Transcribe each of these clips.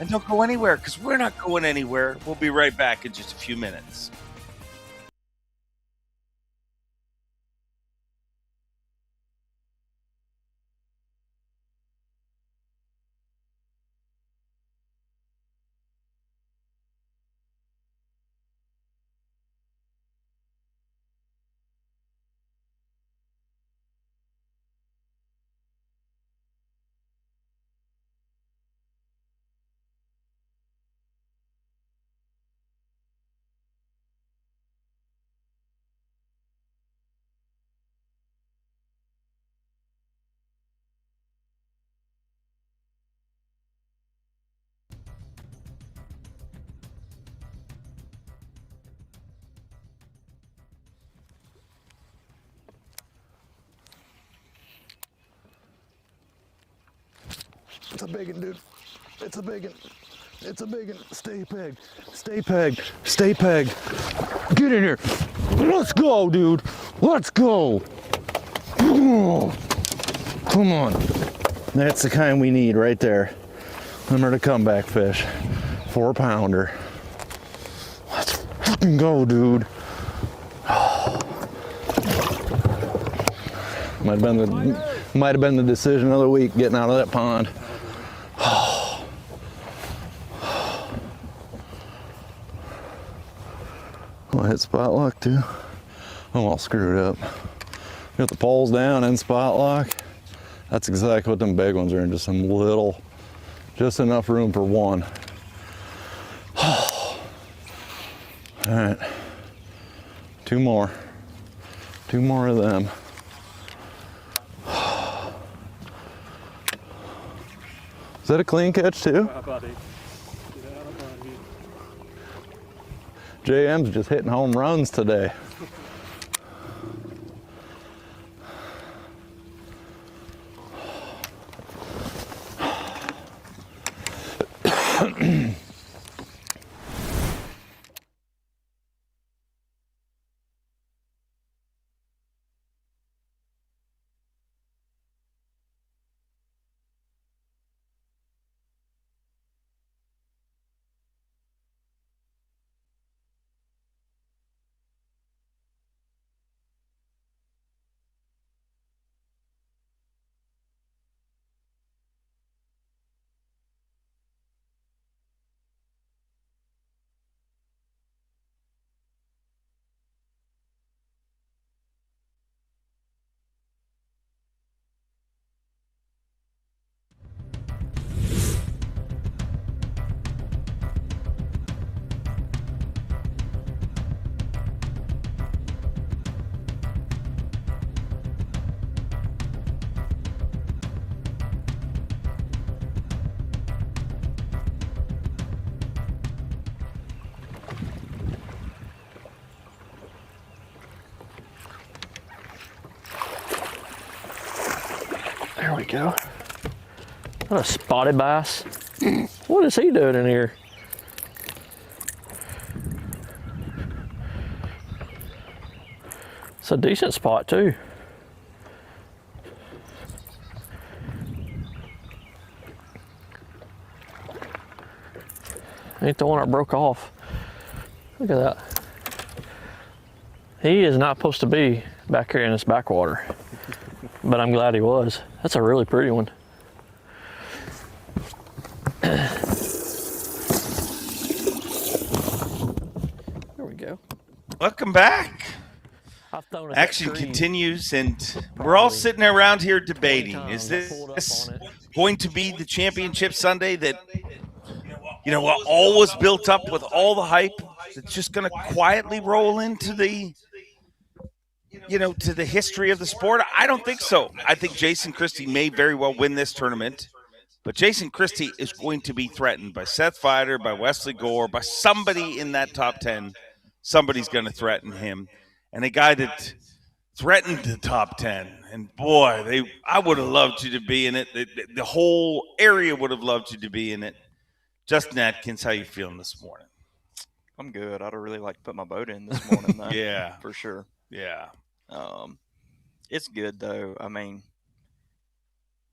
And don't go anywhere because we're not going anywhere. We'll be right back in just a few minutes. It's a big one, dude. It's a big one. It's a big one. Stay pegged. Stay pegged. Stay pegged. Get in here. Let's go, dude. Let's go. Come on. That's the kind we need right there. Remember the comeback fish. 4-pounder. Let's fucking go, dude. Might have been the decision of the week getting out of that pond. I hit spot lock too. I'm all screwed up. Got the poles down and spot lock. That's exactly what them big ones are in, just some little, just enough room for one. All right, two more of them. Is that a clean catch too? JM's just hitting home runs today. There we go. What a spotted bass. What is he doing in here? It's a decent spot too. Ain't the one that broke off. Look at that. He is not supposed to be back here in this backwater, but I'm glad he was. That's a really pretty one. There we go. Welcome back. Action Action continues, and we're all sitting around here debating. Is this going to be the championship Sunday that, all was built up with all the hype that's just going to quietly roll into the, to the history of the sport? I don't think so. I think Jason Christie may very well win this tournament, but Jason Christie is going to be threatened by Seth Feider, by Wesley Gore, by somebody in that top 10. Somebody's going to threaten him. And a guy that threatened the top 10. And boy, I would have loved you to be in it. The whole area would have loved you to be in it. Justin Atkins, how you feeling this morning? I'm good. I'd really like to put my boat in this morning, though. Yeah. For sure. Yeah. It's good, though. I mean,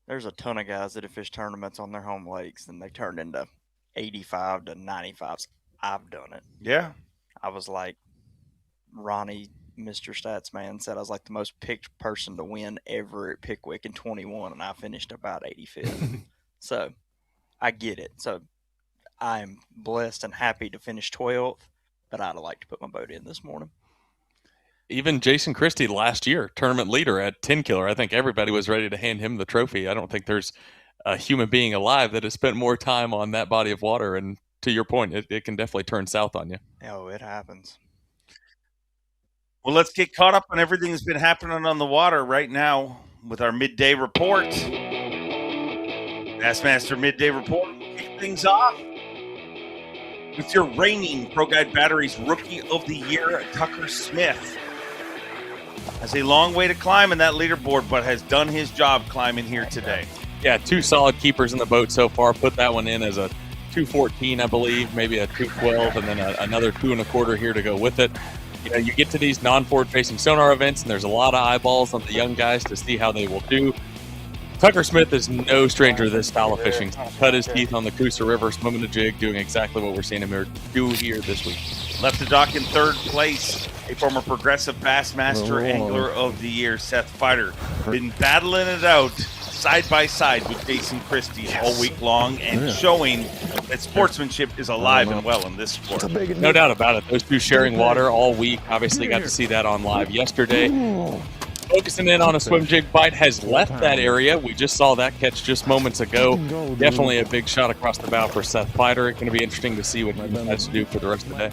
there's a ton of guys that have fished tournaments on their home lakes, and they turned into 85 to 95s. I've done it. Yeah. I was like, Ronnie, Mr. Statsman, said I was like the most picked person to win ever at Pickwick in 21, and I finished about 85th. So I get it. So I'm blessed and happy to finish 12th, but I'd like to put my boat in this morning. Even Jason Christie last year, tournament leader at 10 killer. I think everybody was ready to hand him the trophy. I don't think there's a human being alive that has spent more time on that body of water. And to your point, it can definitely turn south on you. Oh, it happens. Well, let's get caught up on everything that's been happening on the water right now with our midday report. Bassmaster Midday Report. Kick things off with your reigning Pro Guide Batteries Rookie of the Year, Tucker Smith. Has a long way to climb in that leaderboard, but has done his job climbing here today. Yeah, 2 solid keepers in the boat so far. Put that one in as a 214, I believe, maybe a 212, and then another 2 1/4 here to go with it. You know, you get to these non-forward facing sonar events, and there's a lot of eyeballs on the young guys to see how they will do. Tucker Smith is no stranger to this style of fishing. Cut his teeth on the Coosa River, swimming the jig, doing exactly what we're seeing him do here this week. Left the dock in 3rd place, a former Progressive Bassmaster Angler of the Year, Seth Fighter. Been battling it out side by side with Jason Christie all week long and showing that sportsmanship is alive and well in this sport. No doubt about it. Those two sharing water all week. Obviously got to see that on live yesterday. Focusing in on a swim jig bite, has left that area. We just saw that catch just moments ago. Definitely a big shot across the bow for Seth Fighter. It's going to be interesting to see what he decides to do for the rest of the day.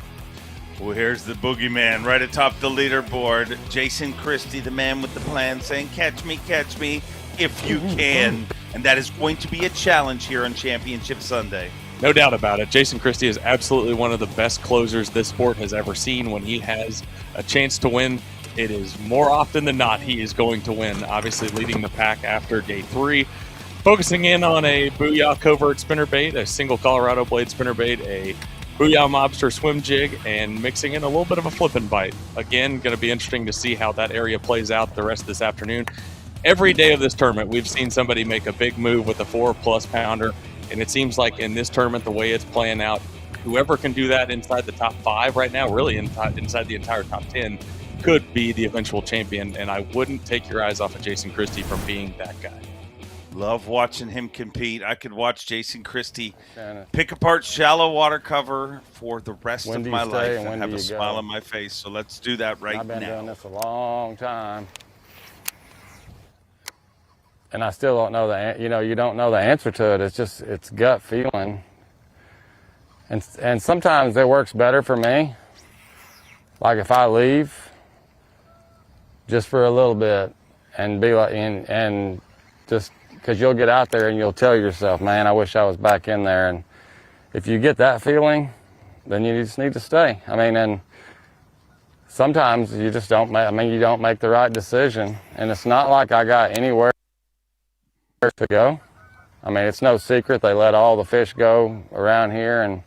Well, here's the boogeyman right atop the leaderboard. Jason Christie, the man with the plan, saying, catch me if you can. And that is going to be a challenge here on Championship Sunday. No doubt about it. Jason Christie is absolutely one of the best closers this sport has ever seen. When he has a chance to win, it is more often than not he is going to win. Obviously leading the pack after day 3. Focusing in on a Booyah covert spinnerbait, a single Colorado blade spinnerbait, a Booyah Mobster swim jig, and mixing in a little bit of a flippin' bite. Again, going to be interesting to see how that area plays out the rest of this afternoon. Every day of this tournament, we've seen somebody make a big move with a 4+ pounder, and it seems like in this tournament, the way it's playing out, whoever can do that inside the top 5 right now, really inside the entire top 10, could be the eventual champion, and I wouldn't take your eyes off of Jason Christie from being that guy. Love watching him compete. I could watch Jason Christie pick apart shallow water cover for the rest of my life and have a smile on my face. So let's do that right now. I've been doing this a long time, and I still don't know you don't know the answer to it. It's gut feeling, and sometimes it works better for me. Like if I leave just for a little bit and be like, and just because you'll get out there and you'll tell yourself, man, I wish I was back in there. And if you get that feeling, then you just need to stay. I mean, and sometimes you just don't you don't make the right decision. And it's not like I got anywhere to go. I mean, it's no secret they let all the fish go around here, and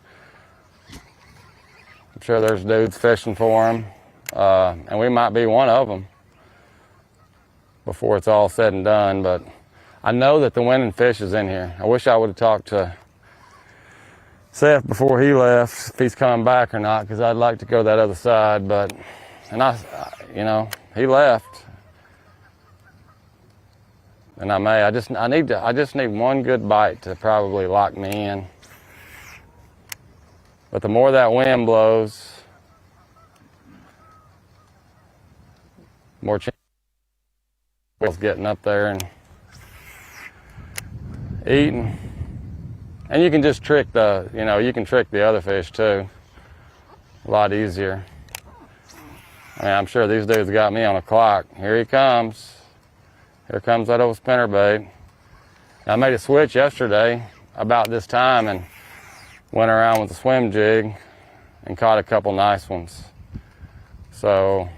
I'm sure there's dudes fishing for them. And we might be one of them before it's all said and done, but I know that the winning fish is in here. I wish I would have talked to Seth before he left, if he's coming back or not, because I'd like to go that other side, but, he left. And I just need one good bite to probably lock me in. But the more that wind blows, more chance of getting up there and eating. And you can just trick you can trick the other fish too. A lot easier. I mean, I'm sure these dudes got me on a clock. Here he comes. Here comes that old spinnerbait. I made a switch yesterday about this time and went around with the swim jig and caught a couple nice ones. So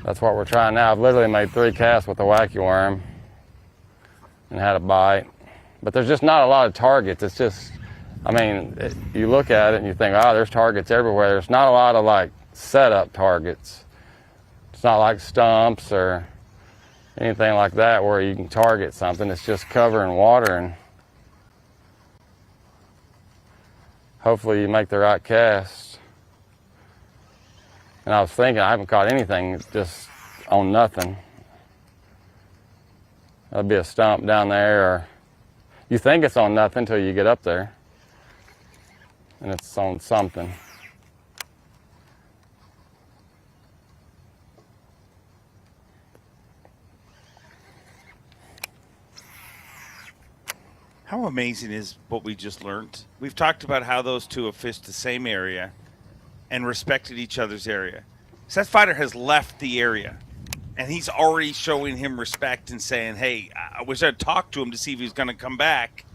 that's what we're trying now. I've literally made 3 casts with a wacky worm and had a bite. But there's just not a lot of targets. It's just, you look at it and you think, oh, there's targets everywhere. There's not a lot of like setup targets. It's not like stumps or anything like that where you can target something. It's just cover and water, and hopefully you make the right cast. And I was thinking, I haven't caught anything just on nothing. That'll be a stump down there, or you think it's on nothing until you get up there and it's on something. How amazing is what we just learned? We've talked about how those two have fished the same area and respected each other's area. So that fighter has left the area, and he's already showing him respect and saying, hey, I wish I'd talk to him to see if he's going to come back.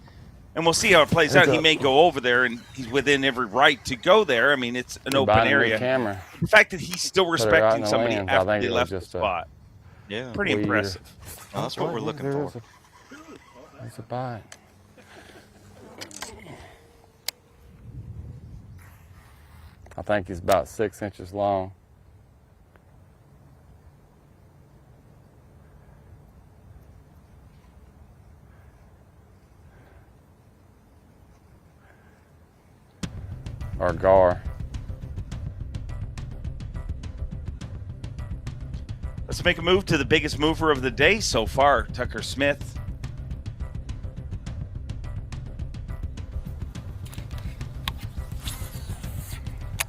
And we'll see how it plays out. He may go over there, and he's within every right to go there. I mean, it's an open area. Camera. The fact that he's still respecting somebody lens, after they left the spot. Yeah. Pretty impressive. Well, that's what we're looking for. There's a bite. I think he's about 6 inches long. Or gar. Let's make a move to the biggest mover of the day so far, Tucker Smith.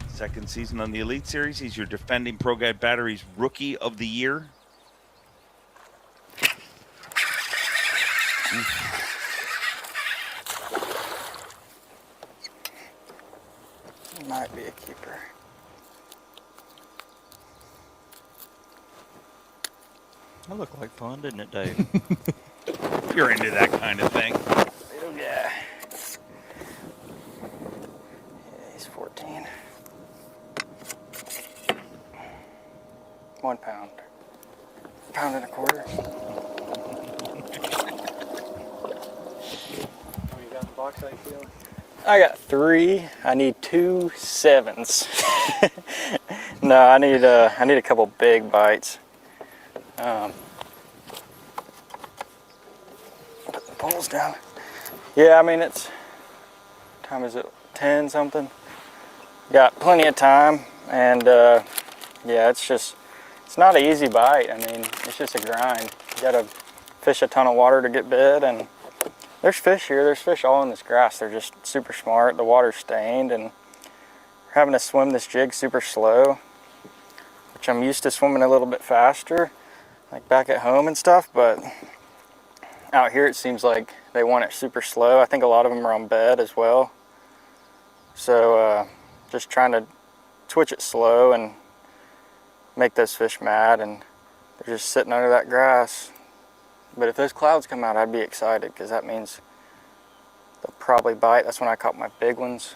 Second season on the Elite Series. He's your defending Pro Guide Batteries Rookie of the Year. Might be a keeper. That looked like fun, didn't it, Dave? You're into that kind of thing. Little guy. Yeah, he's 14. 1 pound. Pound and a quarter. What you got in the box, how you feeling? I got 3. I need 2 7s. No, I need a couple big bites. Put the poles down. Yeah, I mean what time is it? 10 something. Got plenty of time, and yeah, it's not an easy bite. I mean, it's just a grind. You gotta fish a ton of water to get bit, and there's fish here. There's fish all in this grass. They're just super smart. The water's stained, and we're having to swim this jig super slow, which I'm used to swimming a little bit faster, like back at home and stuff, but out here it seems like they want it super slow. I think a lot of them are on bed as well. So just trying to twitch it slow and make those fish mad, and they're just sitting under that grass. But if those clouds come out, I'd be excited, because that means they'll probably bite. That's when I caught my big ones.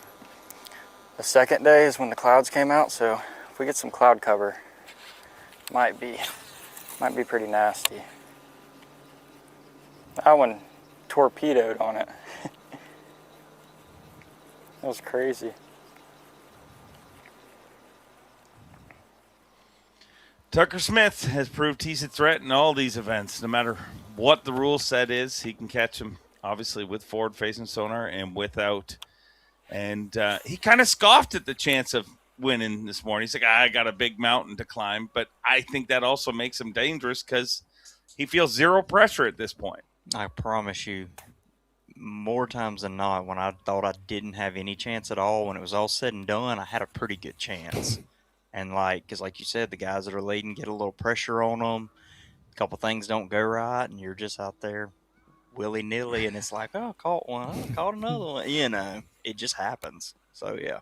The second day is when the clouds came out, so if we get some cloud cover, might be pretty nasty. That one torpedoed on it. That was crazy. Tucker Smith has proved he's a threat in all these events. No matter what the rule set is, he can catch them, obviously, with forward-facing sonar and without. And he kind of scoffed at the chance of winning this morning. He's like, I got a big mountain to climb. But I think that also makes him dangerous, because he feels zero pressure at this point. I promise you, more times than not, when I thought I didn't have any chance at all, when it was all said and done, I had a pretty good chance. And because like you said, the guys that are leading get a little pressure on them. A couple things don't go right, and you're just out there willy-nilly, and it's like, oh, I caught one. I caught another one. You know, it just happens. So, yeah.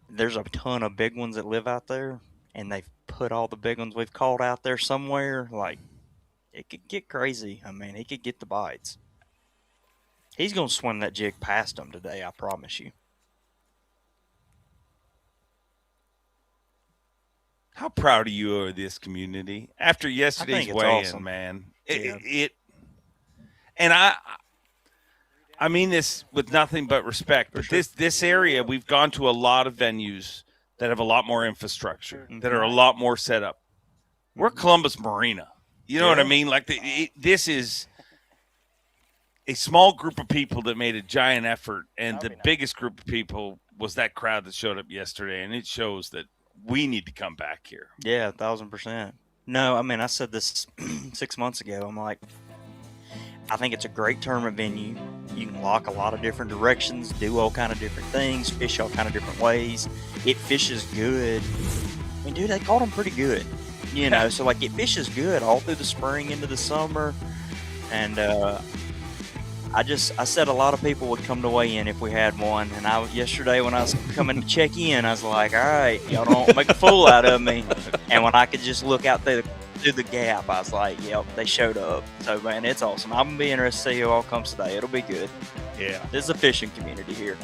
There's a ton of big ones that live out there, and they've put all the big ones we've caught out there somewhere. Like, it could get crazy. I mean, he could get the bites. He's going to swim that jig past them today, I promise you. How proud are you of this community after yesterday's weigh-in, awesome. Man? And I mean this with nothing but respect. But this area, we've gone to a lot of venues that have a lot more infrastructure, that are a lot more set up. We're Columbus Marina. You know what I mean? Like this is a small group of people that made a giant effort, and the biggest group of people was that crowd that showed up yesterday, and it shows that we need to come back here. Yeah, 1,000%. No, I mean, I said this 6 months ago. I'm like, I think it's a great tournament venue. You can lock a lot of different directions, do all kind of different things, fish all kind of different ways. It fishes good. I mean, dude, they caught them pretty good. You know, so like it fishes good all through the spring into the summer. And I said a lot of people would come to weigh in if we had one. And yesterday when I was coming to check in, I was like, all right, y'all don't make a fool out of me. And when I could just look out through the gap, I was like, yep, they showed up. So, man, it's awesome. I'm going to be interested to see who all comes today. It'll be good. Yeah. There's a fishing community here.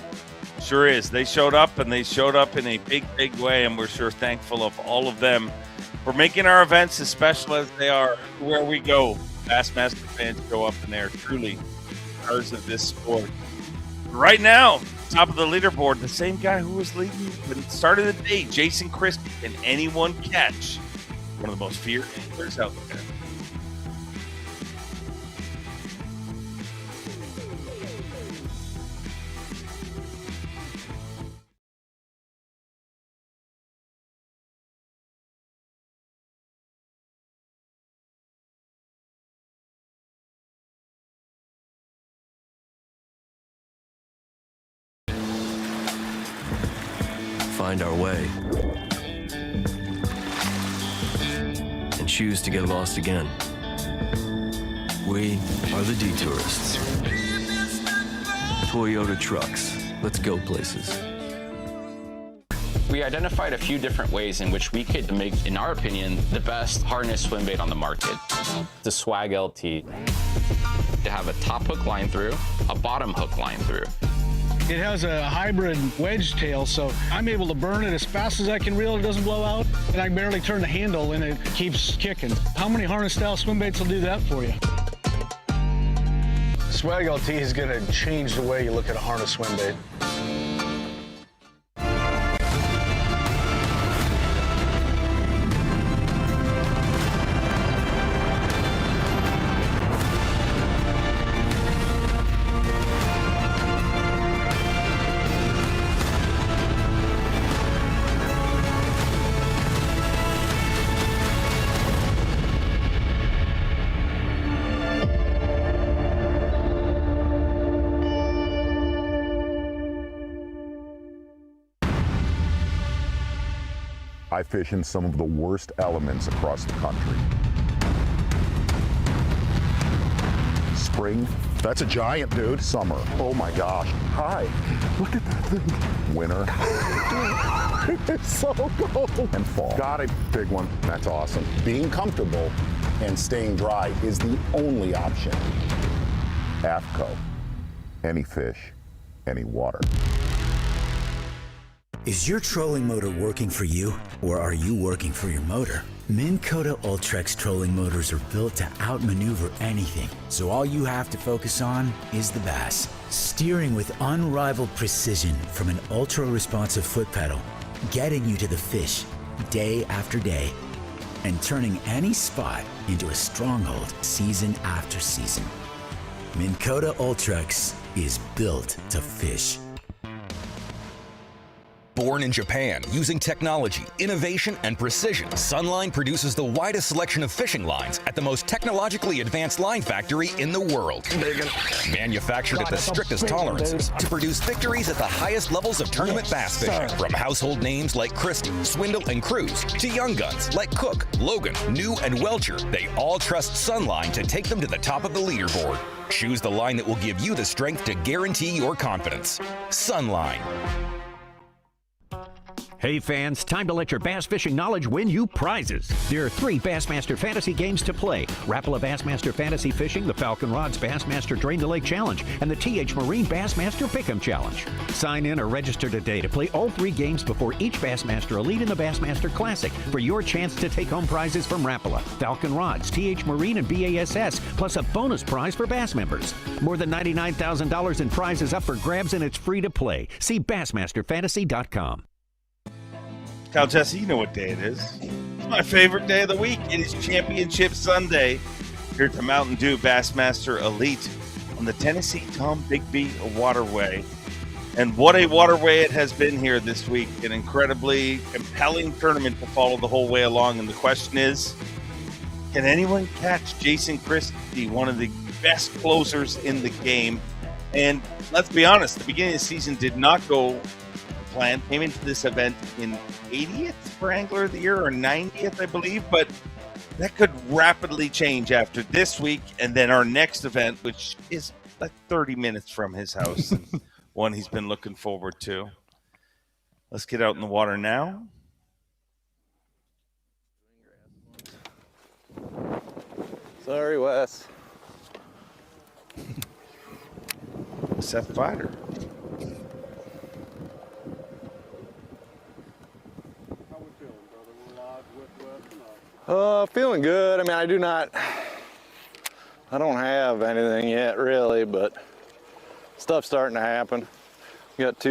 Sure is. They showed up, and they showed up in a big, big way, and we're sure thankful of all of them for making our events as special as they are. Where we go, Bassmaster fans show up, and they're truly stars of this sport. Right now, top of the leaderboard, the same guy who was leading when it started the day, Jason Christie. Can anyone catch one of the most feared anglers out there? Find our way and choose to get lost again. We are the detourists. Toyota trucks. Let's go places. We identified a few different ways in which we could make, in our opinion, the best harness swim bait on the market. The Swag LT. To have a top hook line through, a bottom hook line through. It has a hybrid wedge tail, so I'm able to burn it as fast as I can reel. It doesn't blow out, and I can barely turn the handle, and it keeps kicking. How many harness-style swim baits will do that for you? Swag LT is going to change the way you look at a harness swim bait. I fish in some of the worst elements across the country. Spring, that's a giant, dude. Summer, oh my gosh. Hi, look at that thing. Winter, it's so cold. And fall, got a big one, that's awesome. Being comfortable and staying dry is the only option. AFCO, any fish, any water. Is your trolling motor working for you, or are you working for your motor? Minn Kota Ultrex trolling motors are built to outmaneuver anything, so all you have to focus on is the bass. Steering with unrivaled precision from an ultra-responsive foot pedal, getting you to the fish day after day, and turning any spot into a stronghold season after season. Minn Kota Ultrex is built to fish. Born in Japan, using technology, innovation, and precision, Sunline produces the widest selection of fishing lines at the most technologically advanced line factory in the world. Manufactured at the strictest tolerances to produce victories at the highest levels of tournament bass fishing. From household names like Christie, Swindle, and Cruz, to young guns like Cook, Logan, New, and Welcher, they all trust Sunline to take them to the top of the leaderboard. Choose the line that will give you the strength to guarantee your confidence. Sunline. Hey fans, time to let your bass fishing knowledge win you prizes. There are 3 Bassmaster Fantasy games to play. Rapala Bassmaster Fantasy Fishing, the Falcon Rods Bassmaster Drain the Lake Challenge, and the TH Marine Bassmaster Pick'em Challenge. Sign in or register today to play all 3 games before each Bassmaster Elite and the Bassmaster Classic for your chance to take home prizes from Rapala, Falcon Rods, TH Marine, and B.A.S.S, plus a bonus prize for Bass members. More than $99,000 in prizes up for grabs, and it's free to play. See BassmasterFantasy.com. Kyle Jesse, you know what day it is. It's my favorite day of the week. It is Championship Sunday here at the Mountain Dew Bassmaster Elite on the Cast-Tombigbee Waterway. And what a waterway it has been here this week. An incredibly compelling tournament to follow the whole way along. And the question is, can anyone catch Jason Christie, one of the best closers in the game? And let's be honest, the beginning of the season did not go planned. Came into this event in 80th for Angler of the Year, or 90th, I believe. But that could rapidly change after this week and then our next event, which is like 30 minutes from his house. One he's been looking forward to. Let's get out in the water now. Sorry, Wes. Seth Fighter. Feeling good. I mean, I don't have anything yet really, but stuff's starting to happen. Got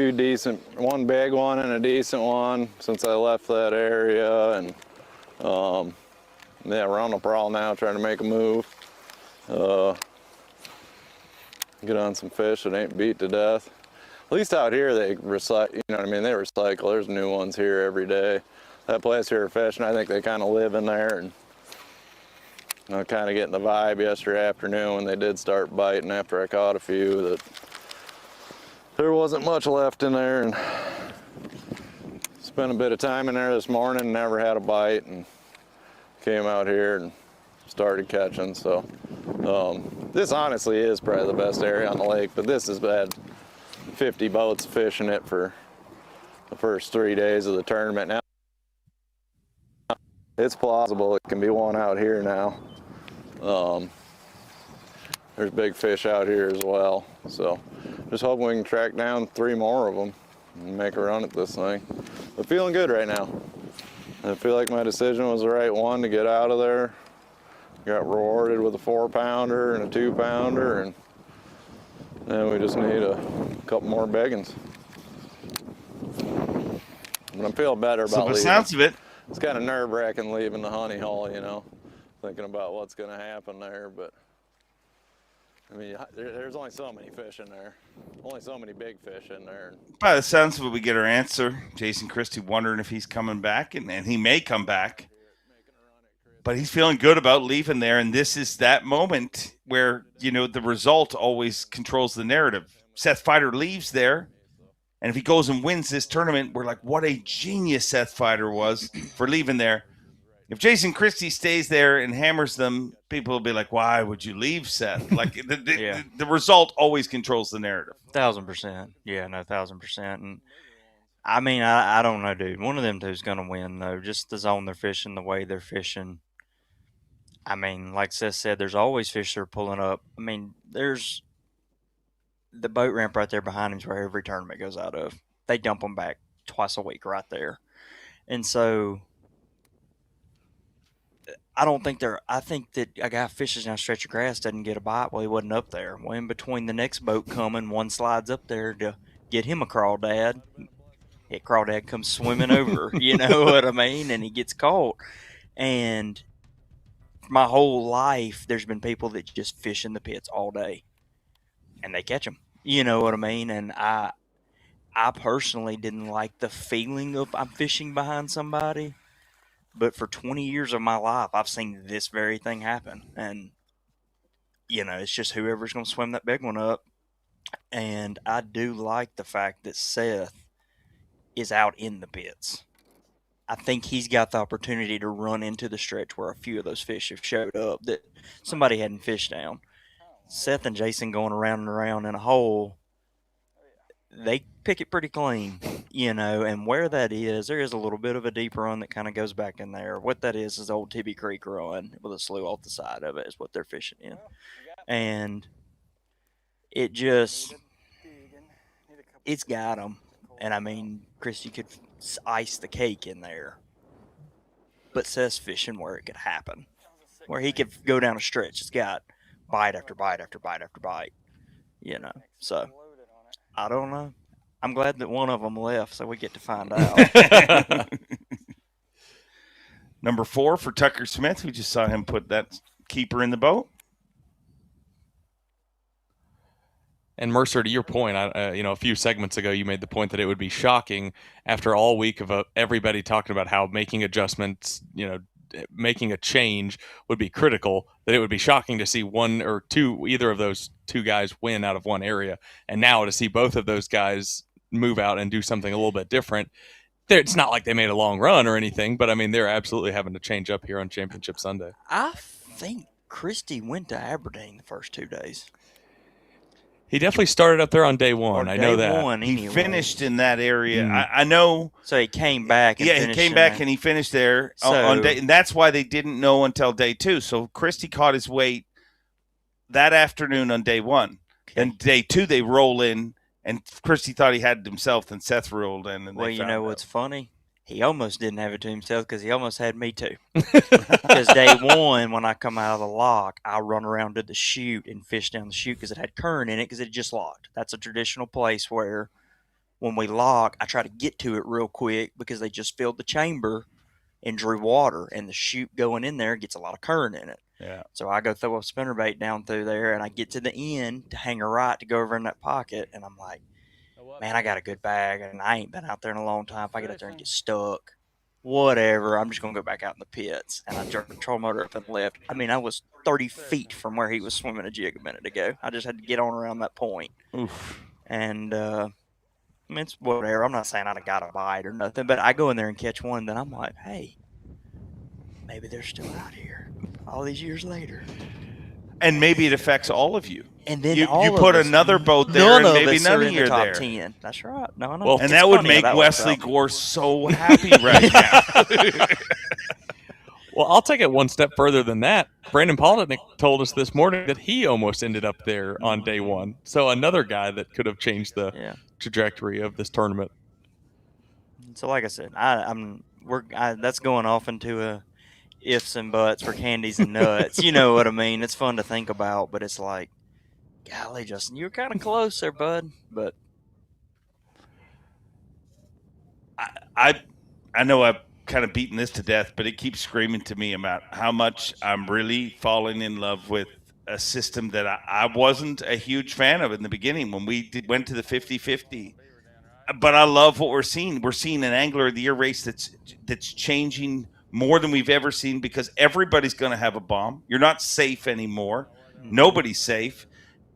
one big one and a decent one since I left that area, and yeah, we're on the prowl now trying to make a move. Get on some fish that ain't beat to death. At least out here they recycle, you know what I mean? They recycle. There's new ones here every day. That place here fishing, I think they kind of live in there, and I'm kind of getting the vibe yesterday afternoon when they did start biting after I caught a few that there wasn't much left in there, and spent a bit of time in there this morning, never had a bite, and came out here and started catching. So this honestly is probably the best area on the lake, but this has had 50 boats fishing it for the first 3 days of the tournament. Now it's plausible it can be one out here now. There's big fish out here as well, so just hoping we can track down 3 more of them and make a run at this thing. But feeling good right now. I feel like my decision was the right one to get out of there. Got rewarded with a 4-pounder and a 2-pounder, and then we just need a couple more biggins. But I'm feeling better about leaving. So the sounds of it, it's kind of nerve-wracking leaving the honey hole, you know, thinking about what's going to happen there. But I mean, there's only so many fish in there, only so many big fish in there. by the sounds of it, we get our answer. Jason Christie wondering if he's coming back, and he may come back. But he's feeling good about leaving there, and this is that moment where, you know, the result always controls the narrative. Seth Fighter leaves there, and if he goes and wins this tournament, we're like, what a genius Seth Fighter was for leaving there. If Jason Christie stays there and hammers them, people will be like, why would you leave, Seth? Like, the result always controls the narrative. 1,000%. Yeah, no, 1,000%. And I mean, I don't know, dude. One of them two's going to win, though. Just the zone they're fishing, the way they're fishing. I mean, like Seth said, there's always fish that are pulling up. I mean, there's the boat ramp right there behind him is where every tournament goes out of. They dump them back twice a week right there. And so I think that a guy fishes down a stretch of grass doesn't get a bite while he wasn't up there. Well, in between the next boat coming, one slides up there to get him a crawdad. Crawdad comes swimming over, you know what I mean? And he gets caught. And my whole life, there's been people that just fish in the pits all day, and they catch them. You know what I mean? And I personally didn't like the feeling of I'm fishing behind somebody, but for 20 years of my life, I've seen this very thing happen. And, you know, it's just whoever's going to swim that big one up. And I do like the fact that Seth is out in the pits. I think he's got the opportunity to run into the stretch where a few of those fish have showed up that somebody hadn't fished down. Seth and Jason going around and around in a hole, they pick it pretty clean, you know, and where that is, there is a little bit of a deep run that kind of goes back in there. What that is old Tibby Creek run with a slough off the side of it is what they're fishing in. And it just, it's got them. And I mean, Christy could ice the cake in there, but Seth's fishing where it could happen, where he could go down a stretch. It's got bite after bite after bite after bite, you know. So I don't know. I'm glad that one of them left, so we get to find out. Number 4 for Tucker Smith. We just saw him put that keeper in the boat. And Mercer, to your point, a few segments ago, you made the point that it would be shocking after all week of everybody talking about how making adjustments, making a change would be critical, that it would be shocking to see one or two, either of those two guys win out of one area. And now to see both of those guys move out and do something a little bit different. It's not like they made a long run or anything, but I mean, they're absolutely having to change up here on Championship Sunday. I think Christie went to Aberdeen the first 2 days. He definitely started up there on day one. I know that. He finished in that area. I know. So he came back. And he came back and he finished there on day, and that's why they didn't know until day 2. So Christie caught his weight that afternoon on day 1. Okay. And day 2 they roll in, and Christie thought he had it himself. Then Seth rolled in. And well, you know what's funny? He almost didn't have it to himself because he almost had me too. Because day 1, when I come out of the lock, I run around to the chute and fish down the chute because it had current in it because it just locked. That's a traditional place where when we lock, I try to get to it real quick because they just filled the chamber and drew water, and the chute going in there gets a lot of current in it. Yeah. So I go throw a spinnerbait down through there, and I get to the end to hang a right to go over in that pocket, and I'm like, man, I got a good bag, and I ain't been out there in a long time. If I get out there and get stuck, whatever, I'm just going to go back out in the pits. And I jerked the control motor up and left. I mean, I was 30 feet from where he was swimming a jig a minute ago. I just had to get on around that point. Oof. And, I mean, it's whatever. I'm not saying I got a bite or nothing, but I go in there and catch one, then I'm like, hey, maybe they're still out here all these years later. And maybe it affects all of you. And then you put another boat there, and maybe none of you are there. 10. That's right. No, well, and that would make Wesley Gore so happy right now. Well, I'll take it one step further than that. Brandon Polnick told us this morning that he almost ended up there on day 1. So another guy that could have changed the trajectory of this tournament. So, like I said, that's going off into a ifs and buts for candies and nuts. You know what I mean? It's fun to think about, but it's like, golly, Justin, you were kind of close there, bud. But I know I've kind of beaten this to death, but it keeps screaming to me about how much I'm really falling in love with a system that I wasn't a huge fan of in the beginning when we went to the 50-50. But I love what we're seeing. We're seeing an Angler of the Year race that's changing more than we've ever seen because everybody's going to have a bomb. You're not safe anymore. Nobody's safe.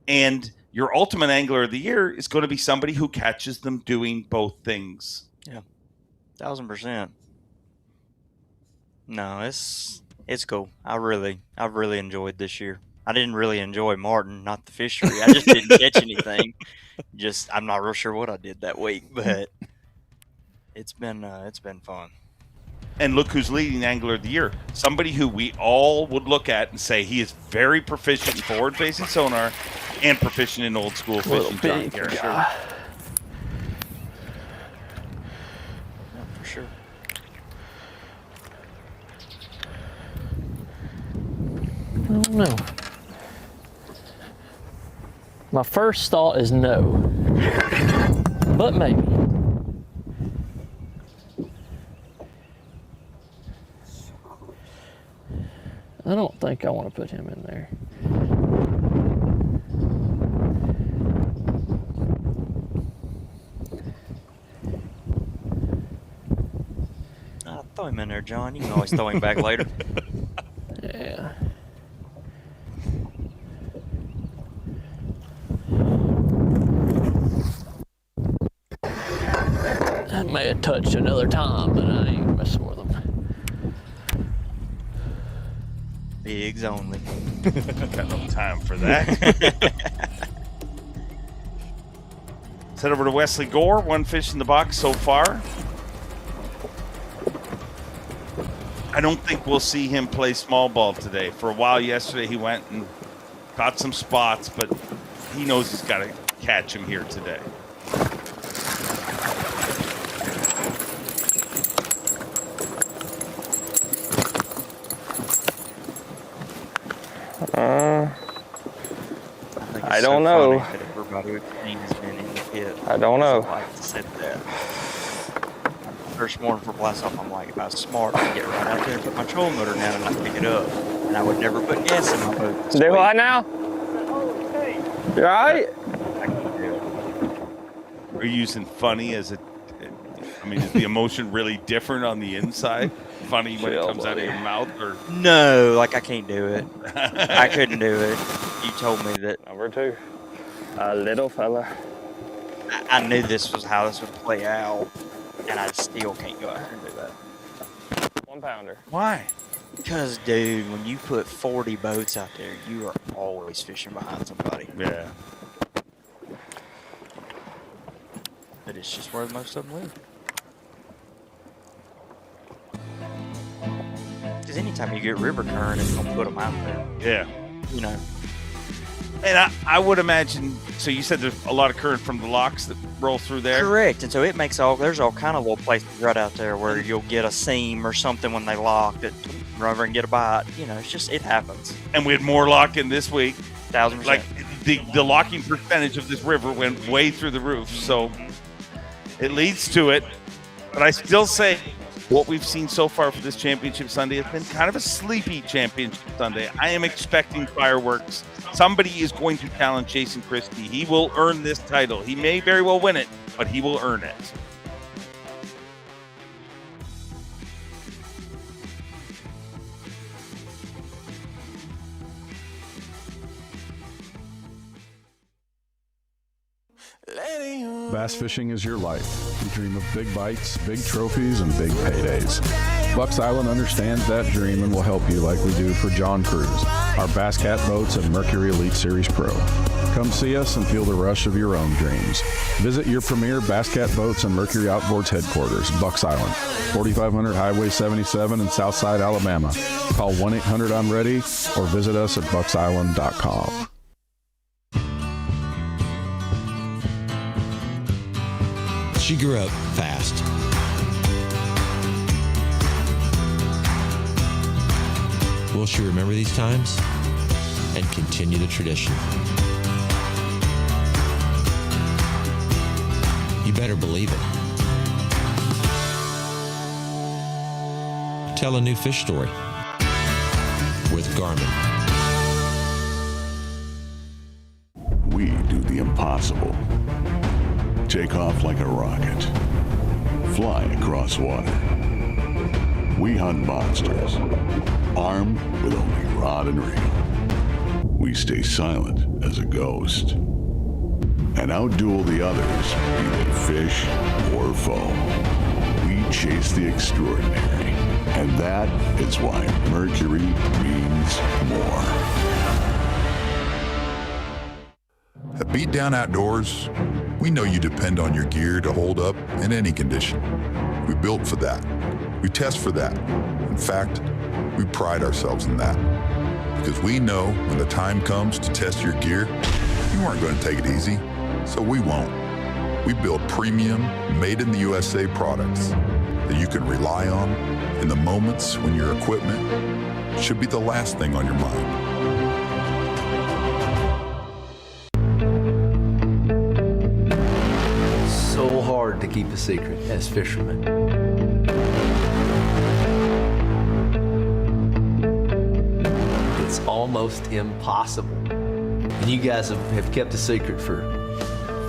And your ultimate Angler of the Year is going to be somebody who catches them doing both things. Yeah, 1,000%. No, it's cool. I really enjoyed this year. I didn't really enjoy Martin, not the fishery. I just didn't catch anything. I'm not real sure what I did that week, but it's been fun. And look who's leading Angler of the Year. Somebody who we all would look at and say he is very proficient in forward-facing sonar and proficient in old-school fishing. John Garrett. Yeah, for sure. I don't know. My first thought is no, but maybe. I don't think I want to put him in there. Throw him in there, John. You can always throw him back later. Yeah. I may have touched another time, but I ain't messing with them. Bigs only. Got no time for that. Let's head over to Wesley Gore. One fish in the box so far. I don't think we'll see him play small ball today. For a while yesterday, he went and caught some spots, but he knows he's got to catch him here today. I don't know. I don't know. First morning for blast off, I'm like, if I was smart, I'd get right out there and put my trolling motor down and I'd pick it up. And I would never put gas in my boat. Do what now? You alright? Are you using funny as a? I mean, is the emotion really different on the inside? Funny when it comes out of your mouth, or No, like I can't do it. I couldn't do it. You told me that. Number 2, a little fella. I knew this was how this would play out, and I still can't go out there and do that. 1 pounder. Why? Because, dude, when you put 40 boats out there, you are always fishing behind somebody. Yeah. But it's just where most of them live. Because anytime you get river current, it's going to put them out there. Yeah. You know. And I would imagine, so you said there's a lot of current from the locks that roll through there? Correct. And so it makes there's all kind of little places right out there where you'll get a seam or something when they lock that run over and get a bite. You know, it's just, it happens. And we had more locking this week. 1,000%. Like, the locking percentage of this river went way through the roof. So it leads to it. But I still say what we've seen so far for this Championship Sunday has been kind of a sleepy Championship Sunday. I am expecting fireworks. Somebody is going to challenge Jason Christie. He will earn this title. He may very well win it, but he will earn it. Bass fishing is your life. You dream of big bites, big trophies, and big paydays. Bucks Island understands that dream and will help you like we do for John Cruz, our Bass Cat boats and Mercury Elite Series Pro. Come see us and feel the rush of your own dreams. Visit your premier Bass Cat Boats and Mercury Outboards headquarters, Bucks Island, 4500 Highway 77 in Southside, Alabama. Call 1-800-I'm-READY or visit us at bucksisland.com. She grew up fast. Will she remember these times and continue the tradition? You better believe it. Tell a new fish story with Garmin. We do the impossible. Take off like a rocket. Fly across water. We hunt monsters, armed with only rod and reel. We stay silent as a ghost. And outduel the others, be they fish or foe. We chase the extraordinary. And that is why Mercury means more. At Beatdown Outdoors, we know you depend on your gear to hold up in any condition. We built for that. We test for that. In fact, we pride ourselves in that. Because we know when the time comes to test your gear, you aren't going to take it easy, so we won't. We build premium, made-in-the-USA products that you can rely on in the moments when your equipment should be the last thing on your mind. So hard to keep a secret as fishermen. It's almost impossible. And you guys have kept a secret for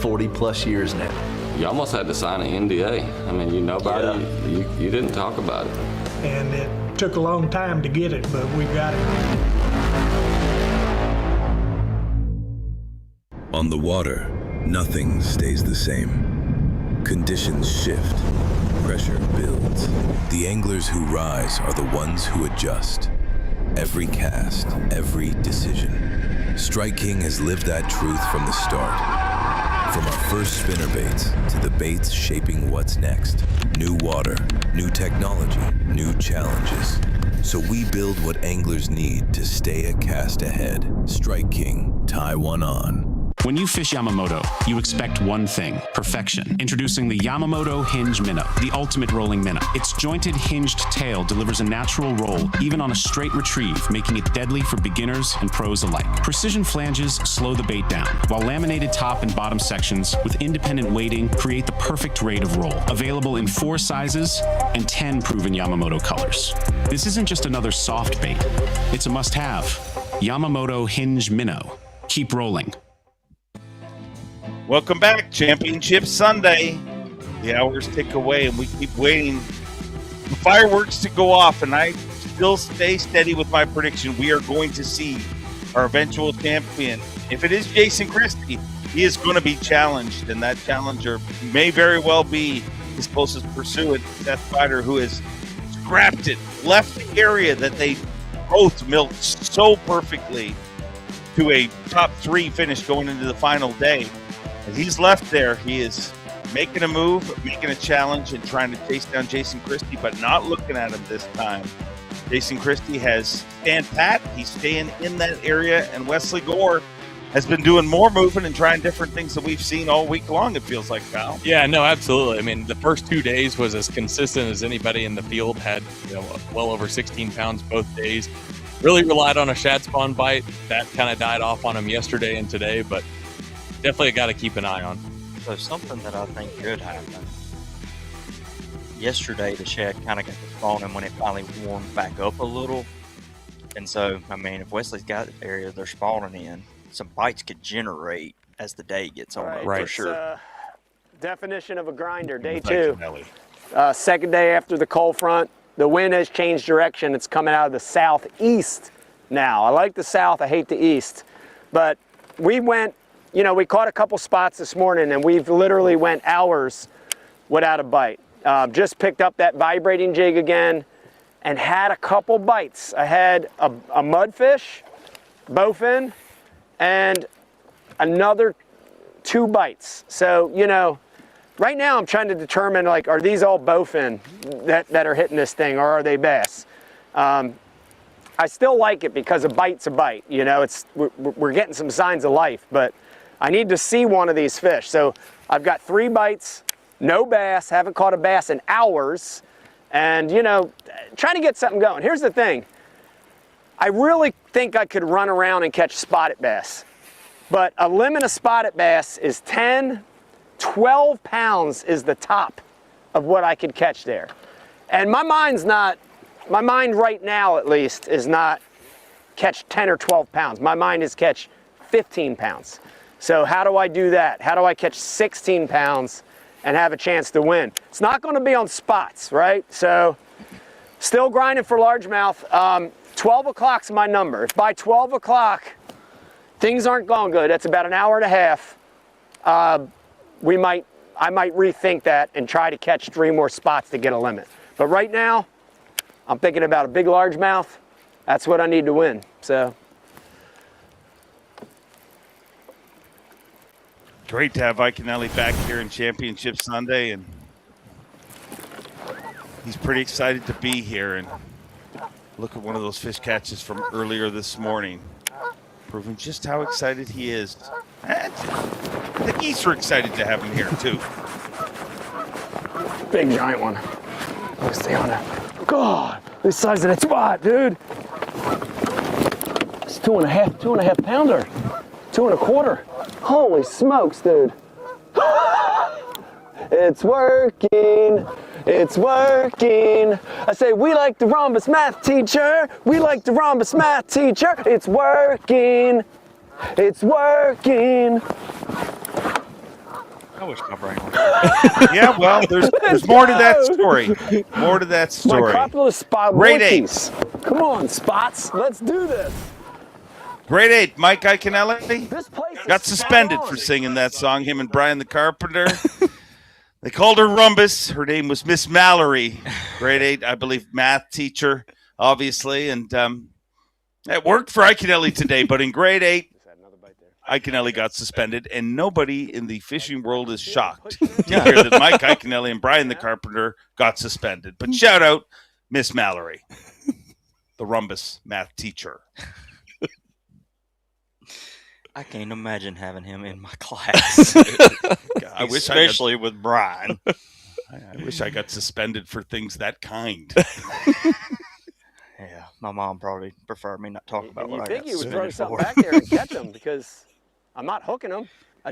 40 plus years now. You almost had to sign an NDA. I mean, you know about it. You didn't talk about it. And it took a long time to get it, but we got it. On the water, nothing stays the same. Conditions shift, pressure builds. The anglers who rise are the ones who adjust. Every cast, every decision. Strike King has lived that truth from the start. From our first spinnerbaits to the baits shaping what's next. New water, new technology, new challenges. So we build what anglers need to stay a cast ahead. Strike King, tie one on. When you fish Yamamoto, you expect one thing, perfection. Introducing the Yamamoto Hinge Minnow, the ultimate rolling minnow. Its jointed hinged tail delivers a natural roll, even on a straight retrieve, making it deadly for beginners and pros alike. Precision flanges slow the bait down, while laminated top and bottom sections with independent weighting create the perfect rate of roll. Available in 4 sizes and 10 proven Yamamoto colors. This isn't just another soft bait, it's a must-have. Yamamoto Hinge Minnow. Keep rolling. Welcome back, Championship Sunday. The hours tick away, and we keep waiting for fireworks to go off, and I still stay steady with my prediction. We are going to see our eventual champion. If it is Jason Christie, he is going to be challenged, and that challenger may very well be his closest pursuant, Seth Fighter, who has scrapped it, left the area that they both milked so perfectly to a top 3 finish going into the final day. And he's left there. He is making a move, making a challenge, and trying to chase down Jason Christie, but not looking at him this time. Jason Christie has stand pat. He's staying in that area, and Wesley Gore has been doing more moving and trying different things that we've seen all week long, it feels like, Kyle. Yeah, no, absolutely. I mean, the first 2 days was as consistent as anybody in the field. Had well over 16 pounds both days. Really relied on a shad spawn bite. That kind of died off on him yesterday and today, but definitely got to keep an eye on. So something that I think could happen. Yesterday, the shad kind of got to spawning when it finally warmed back up a little. And so, I mean, if Wesley's got the area they're spawning in, some bites could generate as the day gets on, right, for sure. Definition of a grinder, day 2. Second day after the cold front. The wind has changed direction. It's coming out of the southeast now. I like the south, I hate the east. But we went, we caught a couple spots this morning, and we've literally went hours without a bite. Just picked up that vibrating jig again and had a couple bites. I had a mudfish, bowfin, and another 2 bites. So, right now I'm trying to determine, like, are these all bowfin that are hitting this thing, or are they bass? I still like it because a bite's a bite. We're getting some signs of life, but I need to see one of these fish. So I've got 3 bites, no bass, haven't caught a bass in hours, and, trying to get something going. Here's the thing. I really think I could run around and catch spotted bass, but a limit of spotted bass is 10, 12 pounds is the top of what I could catch there. And my mind right now at least is not catch 10 or 12 pounds. My mind is catch 15 pounds. So how do I do that? How do I catch 16 pounds and have a chance to win? It's not going to be on spots, right? So still grinding for largemouth. 12 o'clock's my number. If by 12 o'clock things aren't going good, that's about an hour and a half, I might rethink that and try to catch 3 more spots to get a limit. But right now, I'm thinking about a big largemouth. That's what I need to win. So Great to have Iaconelli back here in Championship Sunday, and he's pretty excited to be here. And look at one of those fish catches from earlier this morning, proving just how excited he is. And the geese are excited to have him here too. big giant one. Let's stay on it. God, this size of that spot, dude. It's 2.5 pounder. 2.25. Holy smokes, dude. It's working. It's working. I say, we like the rhombus math teacher. We like the rhombus math teacher. It's working. It's working. I wish my brain was. Yeah, well, there's more to that story. More to that story. My couple of spot Grade 8. Come on, Spots. Let's do this. Grade 8, Mike Iaconelli got suspended for singing that song, him and Brian the Carpenter. They called her Rumbus. Her name was Miss Mallory. Grade 8, I believe, math teacher, obviously. And it worked for Iaconelli today, but in grade 8, Iaconelli got suspended, and nobody in the fishing world is shocked to hear that Mike Iaconelli and Brian the Carpenter got suspended. But shout out Miss Mallory, the Rumbus math teacher. I can't imagine having him in my class. I wish especially with Brian. I wish I got suspended for things that kind. Yeah, my mom probably preferred me not talk about what I got You would throw suspended something for. back there and catch them because I'm not hooking them. I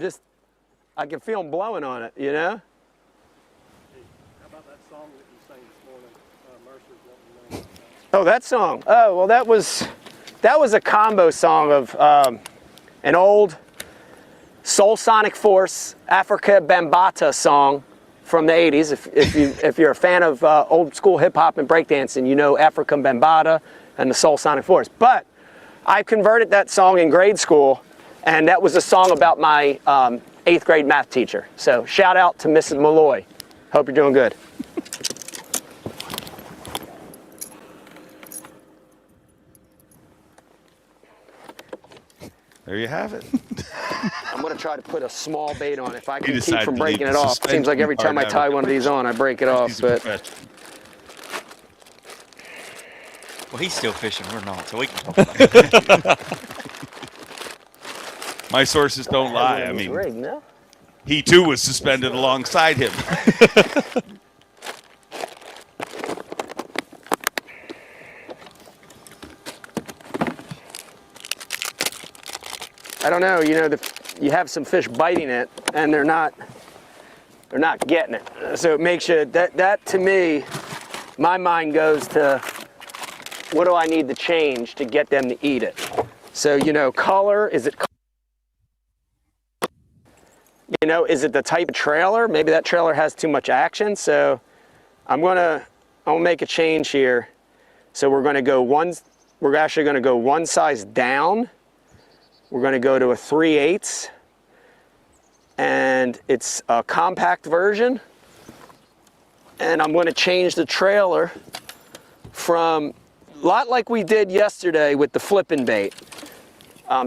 can feel them blowing on it, you know? How about that song that you sang this morning, Mercer's Wanting to Know? Oh, that song. Oh, well, that was a combo song of an old Soul Sonic Force, Africa Bambata song from the 80s. If you're a fan of old school hip hop and breakdancing, you know African Bambata and the Soul Sonic Force. But I converted that song in grade school, and that was a song about my 8th grade math teacher. So shout out to Mrs. Malloy. Hope you're doing good. There you have it. I'm going to try to put a small bait on if I You can keep decided from to leave breaking the it off. Seems like every time I suspension part tie out. one of these on, I break it off. He's a But professional. Well, he's still fishing. We're not, so we can talk about it. My sources don't lie. I mean, rig, no? he too was suspended alongside him. I don't know. You know, you have some fish biting it, and they're not getting it. So it makes you that to me, my mind goes to what do I need to change to get them to eat it. So you know, color, is it? You know, is it the type of trailer? Maybe that trailer has too much action. So I'll make a change here. So we're actually gonna go one size down. We're going to go to a 3/8, and it's a compact version. And I'm going to change the trailer from a lot like we did yesterday with the flipping bait.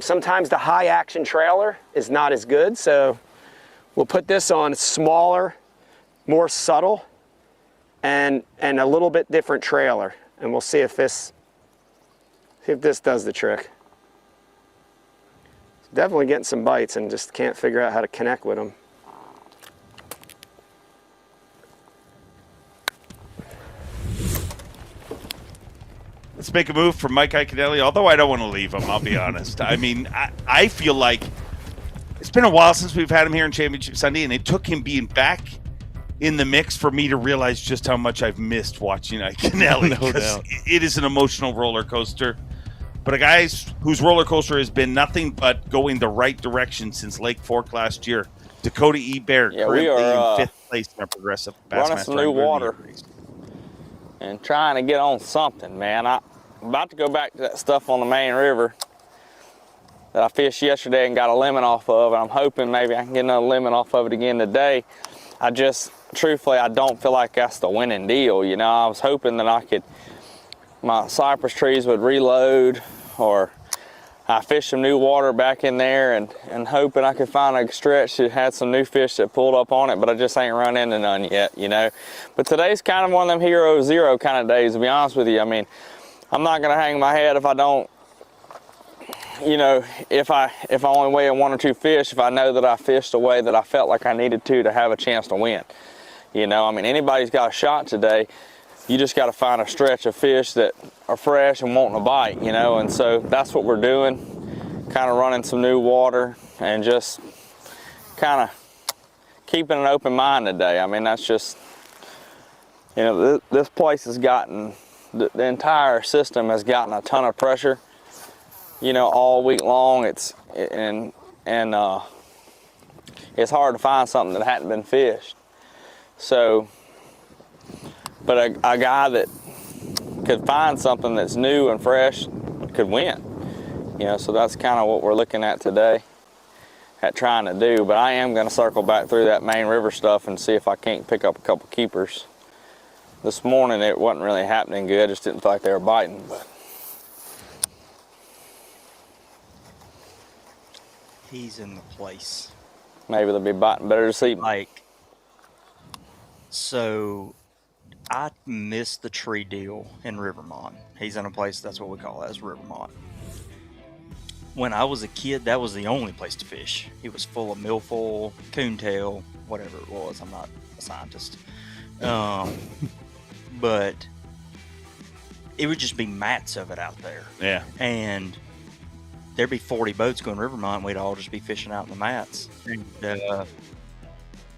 Sometimes the high action trailer is not as good, so we'll put this on smaller, more subtle, and a little bit different trailer, and we'll see if this does the trick. Definitely getting some bites and just can't figure out how to connect with them. Let's make a move for Mike Iaconelli, although I don't want to leave him, I'll be honest. I mean, I feel like it's been a while since we've had him here in Championship Sunday, and it took him being back in the mix for me to realize just how much I've missed watching Iaconelli. No doubt. It is an emotional roller coaster. But a guy whose roller coaster has been nothing but going the right direction since Lake Fork last year. Dakota E. Bear currently in 5th place in our progressive running Bassmaster some new water and trying to get on something, man. I'm about to go back to that stuff on the main river that I fished yesterday and got a limit off of, and I'm hoping maybe I can get another limit off of it again today. Truthfully, I don't feel like that's the winning deal. You know, I was hoping that my cypress trees would reload, or I fished some new water back in there and hoping I could find a stretch that had some new fish that pulled up on it, but I just ain't run into none yet, you know. But today's kind of one of them hero zero kind of days, to be honest with you. I mean, I'm not gonna hang my head if I don't, you know, if I only weigh 1 or 2 fish, if I know that I fished the way that I felt like I needed to have a chance to win. You know, I mean, anybody's got a shot today. You just got to find a stretch of fish that are fresh and wanting a bite, you know, and so that's what we're doing, kind of running some new water and just kind of keeping an open mind today. I mean, that's just, you know, this place has gotten, the entire system has gotten a ton of pressure, you know, all week long. It's hard to find something that hadn't been fished. So, but a guy that could find something that's new and fresh could win. You know, so that's kind of what we're looking at today, at trying to do. But I am going to circle back through that main river stuff and see if I can't pick up a couple keepers. This morning it wasn't really happening good, just didn't feel like they were biting. But He's in the place. Maybe they'll be biting better this evening. Like, so I missed the tree deal in Rivermont. He's in a place, that's what we call it, as Rivermont. When I was a kid, that was the only place to fish. It was full of milfoil, coontail, whatever it was. I'm not a scientist. But it would just be mats of it out there. Yeah. And there'd be 40 boats going Rivermont, and we'd all just be fishing out in the mats. And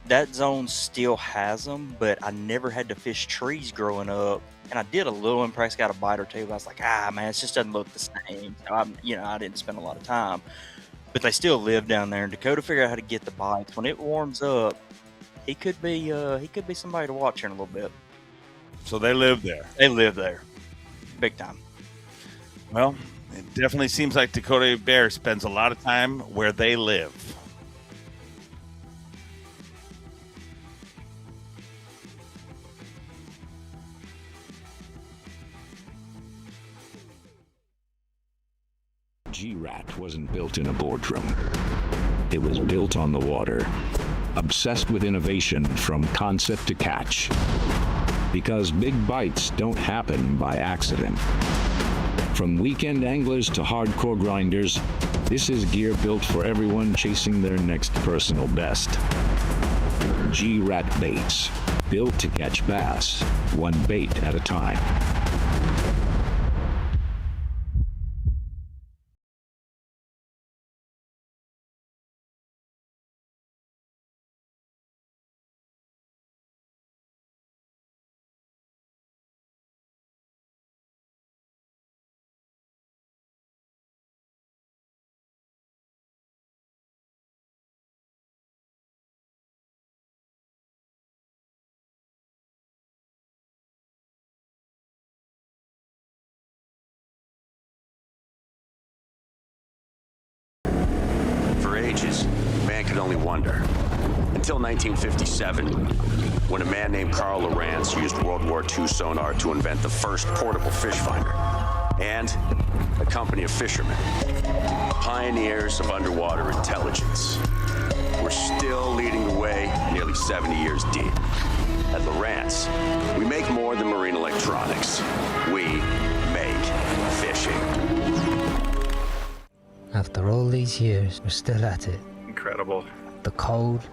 that zone still has them, but I never had to fish trees growing up. And I did a little in Presque, got a bite or two, but I was like, man, it just doesn't look the same. So I didn't spend a lot of time. but they still live down there. And Dakota figured out how to get the bites. When it warms up, he could be somebody to watch here in a little bit. So they live there. They live there, big time. Well, it definitely seems like Dakota Bear spends a lot of time where they live. G-Rat wasn't built in a boardroom. It was built on the water, obsessed with innovation from concept to catch. Because big bites don't happen by accident. From weekend anglers to hardcore grinders, this is gear built for everyone chasing their next personal best. G-Rat baits, built to catch bass, one bait at a time. For ages, man could only wonder. Until 1957, when a man named Carl Lawrence used World War II sonar to invent the first portable fish finder. And a company of fishermen, pioneers of underwater intelligence. We're still leading the way nearly 70 years deep. At Lawrence, we make more than marine electronics. We make fishing. After all these years, we're still at it. Incredible. The cold,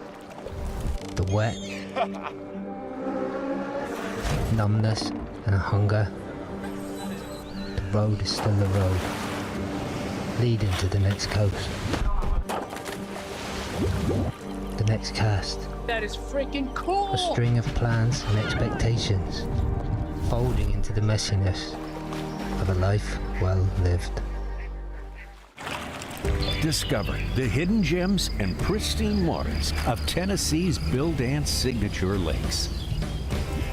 the wet, numbness and hunger. The road is still the road, leading to the next coast. The next cast. That is freaking cool! A string of plans and expectations, folding into the messiness of a life well lived. Discover the hidden gems and pristine waters of Tennessee's Bill-Dance signature lakes.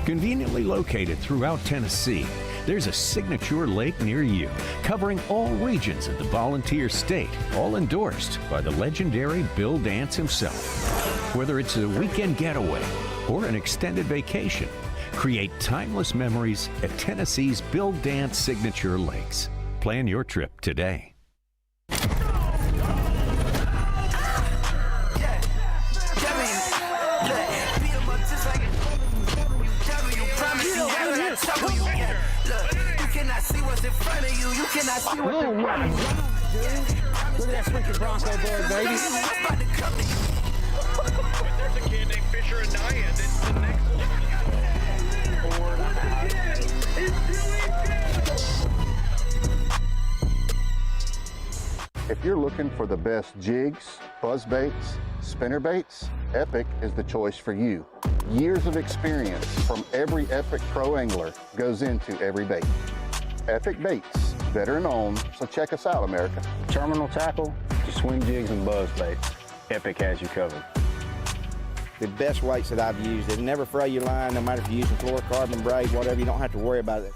Conveniently located throughout Tennessee, there's a signature lake near you, covering all regions of the volunteer state, all endorsed by the legendary Bill Dance himself. Whether it's a weekend getaway or an extended vacation, create timeless memories at Tennessee's Bill Dance signature lakes. Plan your trip today. Oh my God, look at that freaking Bronco boy, baby. There's a kid named Fisher and Diane. It's the next If you're looking for the best jigs, buzz baits, spinner baits, Epic is the choice for you. Years of experience from every Epic pro angler goes into every bait. Epic Baits, veteran owned, so check us out, America. Terminal tackle to swing jigs and buzz baits. Epic has you covered. The best weights that I've used. It'll never fray your line, no matter if you're using fluorocarbon, braid, whatever. You don't have to worry about it.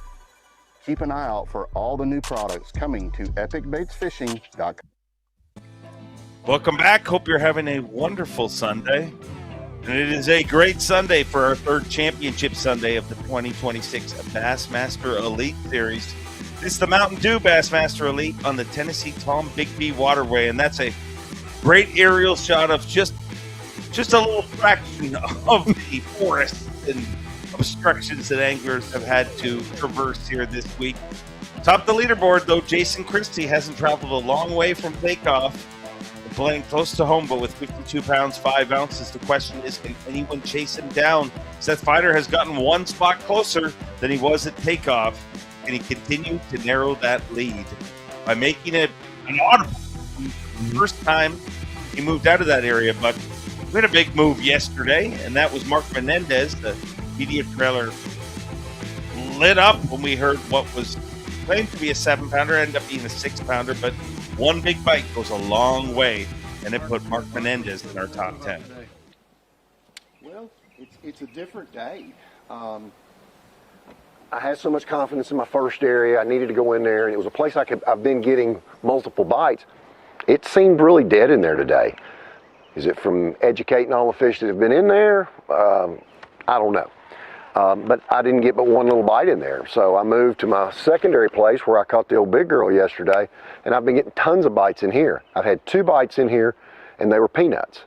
Keep an eye out for all the new products coming to epicbaitsfishing.com. Welcome back. Hope you're having a wonderful Sunday. And it is a great Sunday for our third championship Sunday of the 2026 Bassmaster Elite Series. It's the Mountain Dew Bassmaster Elite on the Tennessee Cast-Tombigbee Waterway, and that's a great aerial shot of just a little fraction of the forests and obstructions that anglers have had to traverse here this week. Top the leaderboard, though, Jason Christie hasn't traveled a long way from takeoff. Playing close to home, but with 52 pounds, 5 ounces. The question is, can anyone chase him down? Seth Feider has gotten one spot closer than he was at takeoff, and he continued to narrow that lead by making it an audible. First time he moved out of that area, but we had a big move yesterday, and that was Mark Menendez. The media trailer lit up when we heard what was claimed to be a 7-pounder, ended up being a 6-pounder, but One big bite goes a long way, and it put Mark Menendez in our top 10. Well, it's a different day. I had so much confidence in my first area. I needed to go in there, and it was a place I've been getting multiple bites. It seemed really dead in there today. Is it from educating all the fish that have been in there? I don't know. But I didn't get but one little bite in there. So I moved to my secondary place where I caught the old big girl yesterday, and I've been getting tons of bites in here. I've had 2 bites in here, and they were peanuts.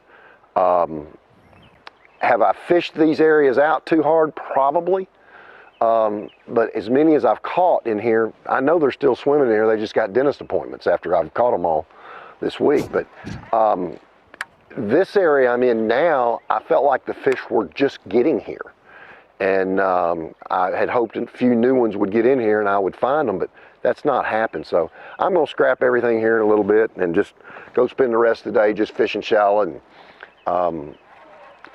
Have I fished these areas out too hard? Probably. But as many as I've caught in here, I know they're still swimming in here. They just got dentist appointments after I've caught them all this week. But this area I'm in now, I felt like the fish were just getting here. And I had hoped a few new ones would get in here and I would find them, but that's not happened. So I'm going to scrap everything here in a little bit and just go spend the rest of the day just fishing shallow and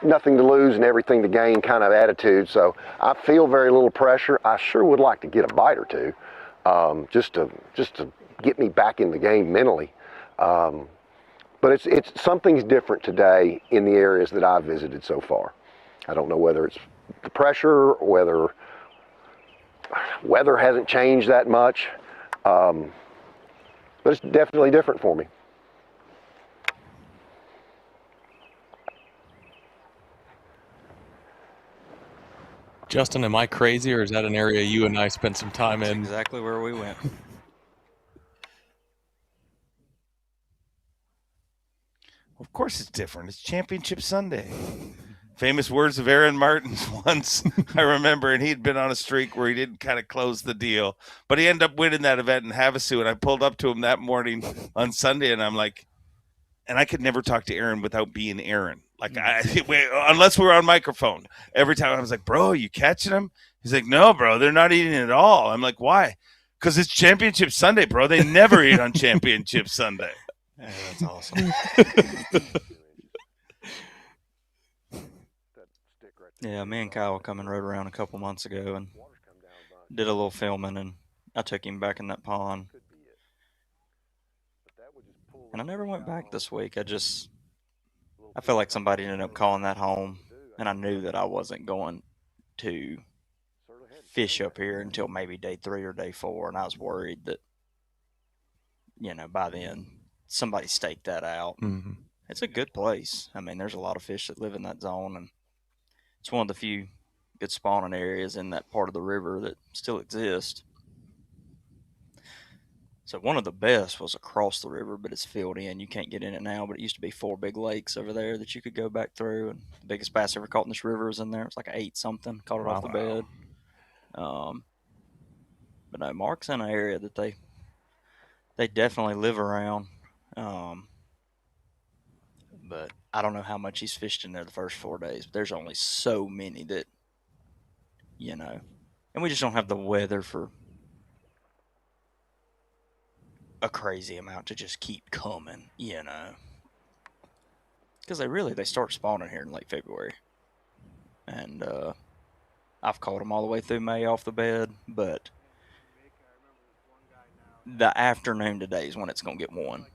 nothing to lose and everything to gain kind of attitude. So I feel very little pressure. I sure would like to get a bite or two, just to get me back in the game mentally. But it's something's different today in the areas that I've visited so far. I don't know whether it's the pressure, or whether weather hasn't changed that much, but it's definitely different for me. Justin, am I crazy, or is that an area you and I spent some time in? Exactly where we went. Of course it's different. It's Championship Sunday. Famous words of Aaron Martin's once, I remember, and he'd been on a streak where he didn't kind of close the deal. But he ended up winning that event in Havasu, and I pulled up to him that morning on Sunday, and I'm like, and I could never talk to Aaron without being Aaron. Like, unless we were on microphone. Every time I was like, bro, you catching them? He's like, no, bro, they're not eating at all. I'm like, why? Because it's Championship Sunday, bro. They never eat on Championship Sunday. Yeah, that's awesome. Yeah, me and Kyle come and rode around a couple months ago and did a little filming, and I took him back in that pond. And I never went back this week. I felt like somebody ended up calling that home, and I knew that I wasn't going to fish up here until maybe day 3 or day 4, and I was worried that, by then somebody staked that out. Mm-hmm. It's a good place. I mean, there's a lot of fish that live in that zone, and it's one of the few good spawning areas in that part of the river that still exist. So one of the best was across the river, but it's filled in. You can't get in it now, but it used to be 4 big lakes over there that you could go back through. And the biggest bass ever caught in this river was in there. It's like 8 something. Caught it off the bed. But no, Mark's in an area that they definitely live around. But I don't know how much he's fished in there the first 4 days. But there's only so many that, and we just don't have the weather for a crazy amount to just keep coming, because they start spawning here in late February, and I've caught them all the way through May off the bed, but the afternoon today is when it's gonna get one.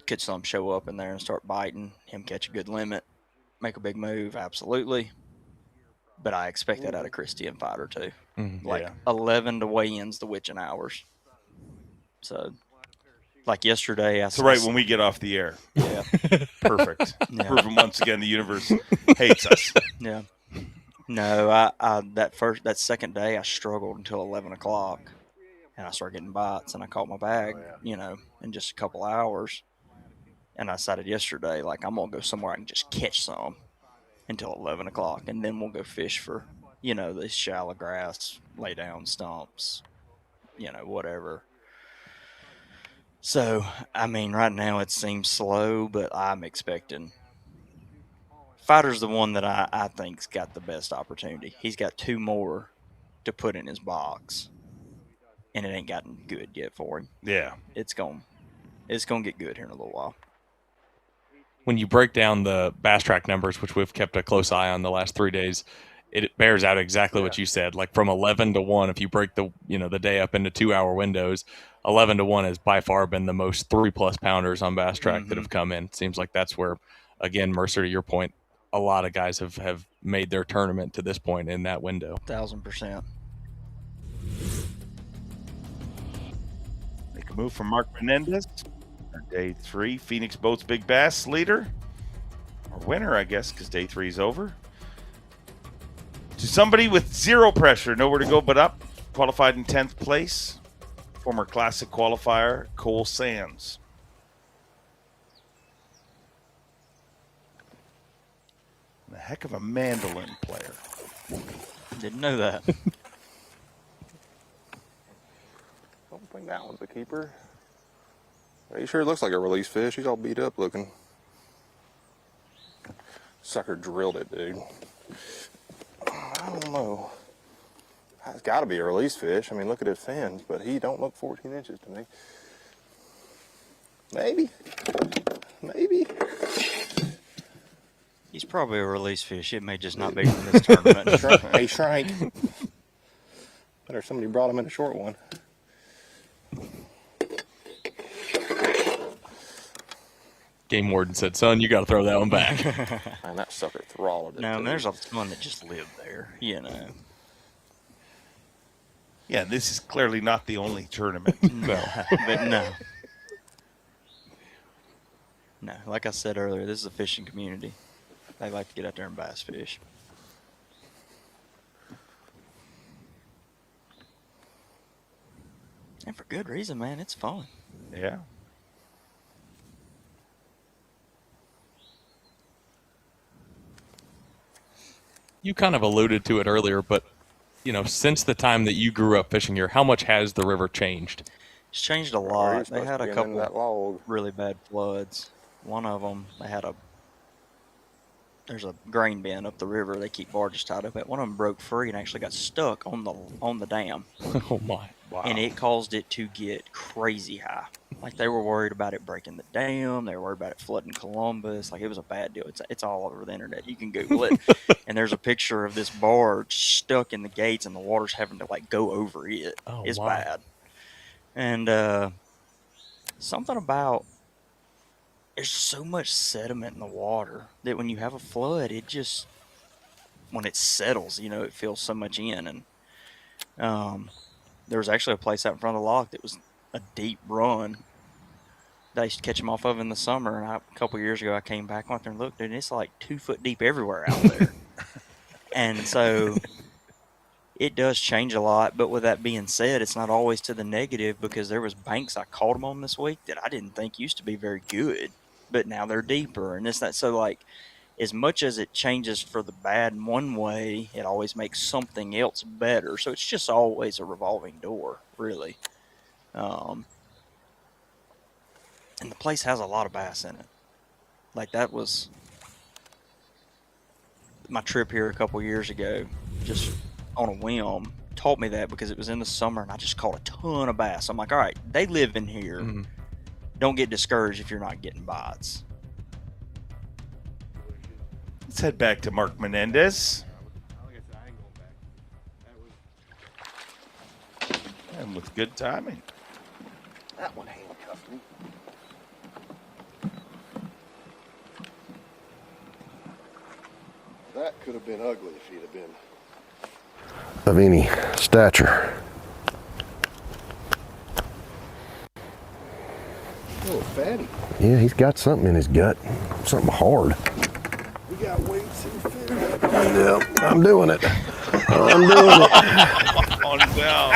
Could some show up in there and start biting, him catch a good limit, make a big move, absolutely, but I expect that out of Christie and Fighter too. Mm-hmm. 11 to weigh-ins the witching hours. So, like yesterday, So right when we get off the air. Yeah. Perfect. Yeah. Proving once again the universe hates us. Yeah. No, that second day I struggled until 11 o'clock, and I started getting bites, and I caught my bag, in just a couple hours. And I decided yesterday, I'm going to go somewhere I can just catch some until 11 o'clock, and then we'll go fish for, this shallow grass, lay down stumps, whatever. So, I mean, right now it seems slow, but I'm expecting. Fighter's the one that I think's got the best opportunity. He's got 2 more to put in his box, and it ain't gotten good yet for him. Yeah. It's gonna get good here in a little while. When you break down the Bass Track numbers, which we've kept a close eye on the last 3 days, it bears out exactly what you said. Like from 11 to 1, if you break the day up into 2-hour windows, 11-1 has by far been the most 3+ pounders on Bass Track that have come in. Seems like that's where, again, Mercer, to your point, a lot of guys have made their tournament to this point in that window. 1000%. Make a move from Mark Menendez. Our day 3 Phoenix Boats Big Bass leader, or winner, I guess, because day 3 is over. To somebody with zero pressure, nowhere to go but up. Qualified in 10th place. Former Classic qualifier, Cole Sands. A heck of a mandolin player. Didn't know that. I don't think that one's a keeper. He sure looks like a release fish. He's all beat up looking. Sucker drilled it, dude. I don't know. It's got to be a release fish. I mean, look at his fins, but he don't look 14 inches to me. Maybe. Maybe. He's probably a release fish. It may just not be from this tournament. He shrank. Better somebody brought him in a short one. Game warden said, "Son, you got to throw that one back." Man, that sucker throttled it. No, there's a ton that just live there, you know. Yeah, this is clearly not the only tournament. No, but no. No, like I said earlier, this is a fishing community. They like to get out there and bass fish. And for good reason, man. It's fun. Yeah. You kind of alluded to it earlier, but you know, since the time that you grew up fishing here, how much has the river changed? It's changed a lot. They had a couple really bad floods. One of them, there's a grain bin up the river. They keep barges tied up at. One of them broke free and actually got stuck on the dam. Oh my! Wow. And it caused it to get crazy high. Like they were worried about it breaking the dam. They were worried about it flooding Columbus. Like it was a bad deal. It's all over the internet. You can Google it. And there's a picture of this barge stuck in the gates and the water's having to like go over it. Oh, it's wow. bad. And something about there's so much sediment in the water that when you have a flood, it just when it settles, you know, it feels so much in. And there was actually a place out in front of the lock that was a deep run that I used to catch them off of in the summer. And a couple years ago, I came back, went there and looked, and it's like 2 foot deep everywhere out there. And so it does change a lot. But with that being said, it's not always to the negative because there was banks I caught them on this week that I didn't think used to be very good, but now they're deeper and this, that. So like, as much as it changes for the bad in one way, it always makes something else better. So it's just always a revolving door, really. And the place has a lot of bass in it. Like that was my trip here a couple years ago, just on a whim, taught me that because it was in the summer and I just caught a ton of bass. I'm like, all right, they live in here. Mm-hmm. Don't get discouraged if you're not getting bites. Let's head back to Mark Menendez. And with good timing. That one handcuffed me. That could have been ugly if he'd have been of any stature. Oh, fatty. Yeah, he's got something in his gut. Something hard. We got weights and food. Yep, I'm doing it. I'm doing it. Oh, no.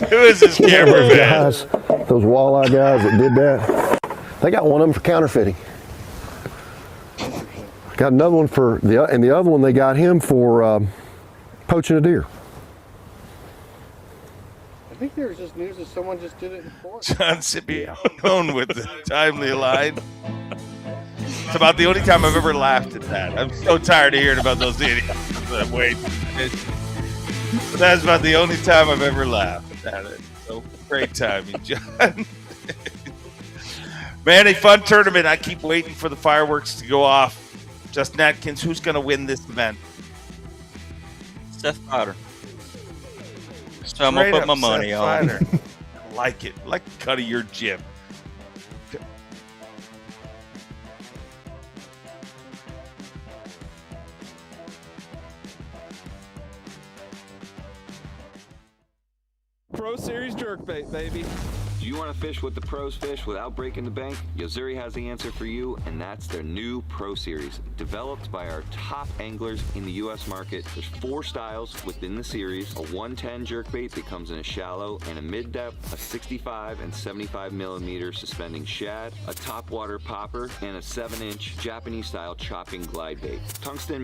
Who is this cameraman? Guys, those walleye guys that did that, they got one of them for counterfeiting. Got another one for the other one they got him for poaching a deer. I think there was just news that someone just did it in court. John Sipione with the timely line. It's about the only time I've ever laughed at that. I'm so tired of hearing about those idiots. Wait, that's about the only time I've ever laughed at it. So great timing, John. Man, a fun tournament. I keep waiting for the fireworks to go off. Justin Atkins, who's going to win this event? Seth Potter. So I'm gonna Straight put my up money Seth on. Fighter. Like it. Like the cut of your jib. Pro Series jerkbait, baby. Do you want to fish what the pros fish without breaking the bank? Yozuri has the answer for you, and that's their new Pro Series. Developed by our top anglers in the U.S. market, there's 4 styles within the series. A 110 jerkbait that comes in a shallow and a mid-depth, a 65 and 75 millimeter suspending shad, a topwater popper, and a 7-inch Japanese-style chopping glide bait. Tungsten